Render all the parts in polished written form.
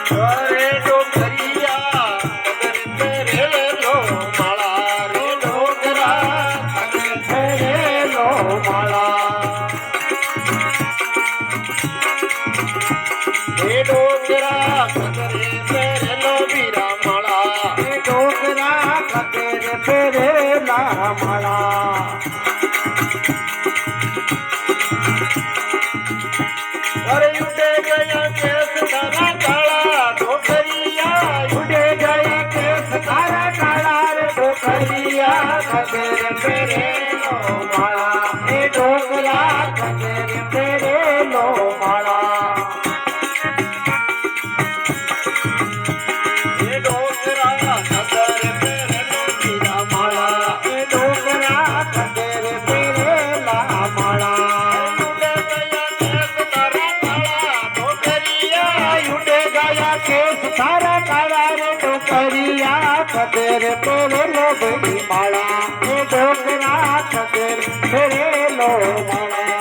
અરે ડોકરિયા પેરેલો માળા રે ડોકરા પેરેલો માળા એ ડોકરા પેરેલો વીરા માળા એ ડોકરા કતેર પેરેલા માળા અરે ઉડે ગયા કેસ તારા કાળા ડોકરિયા ઉડે ગઈ કેસ તારા કાળા રે ડોકરિયા કતેર પેરેલો માળા એ ડોકરા કતેર પેરેલો માળા એ ડોકરા પેરેલો વીરા માળા એ ડોકરા કતેર પેરેલા માળા ઉડે ગયા કેસ તારા કાળા રે ડોકરિયા કતેર પેરેલો બધી માળા એ ડોકરા કતેર પેરેલો માળા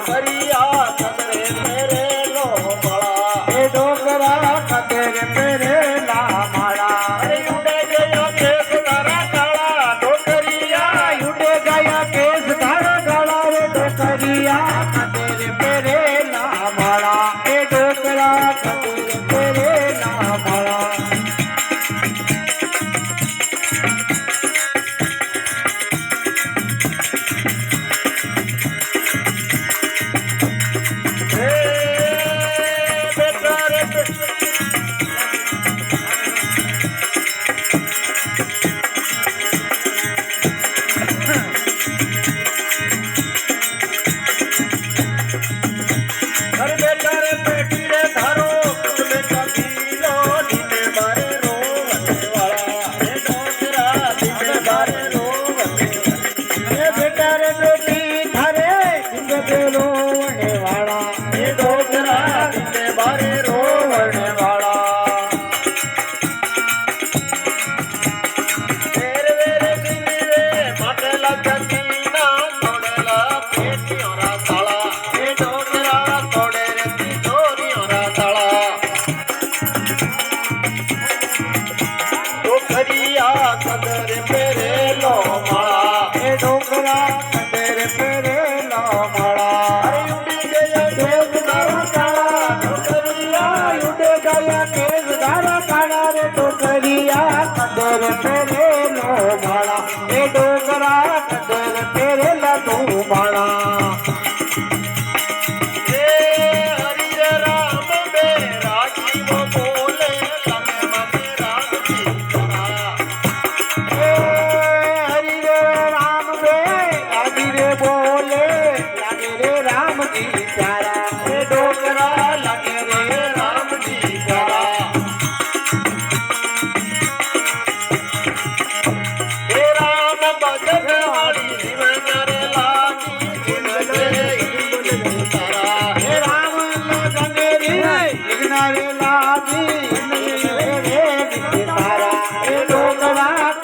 કરિયા ચંદ્રે મેરે લો બળા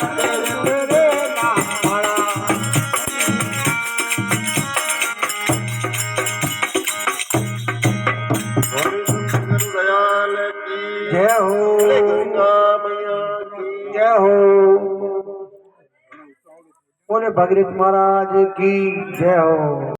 ખદેર પહેરેલા માળા दयाल की जय हो गंगा मैया की जय हो बोले भगीरथ महाराज की जय हो।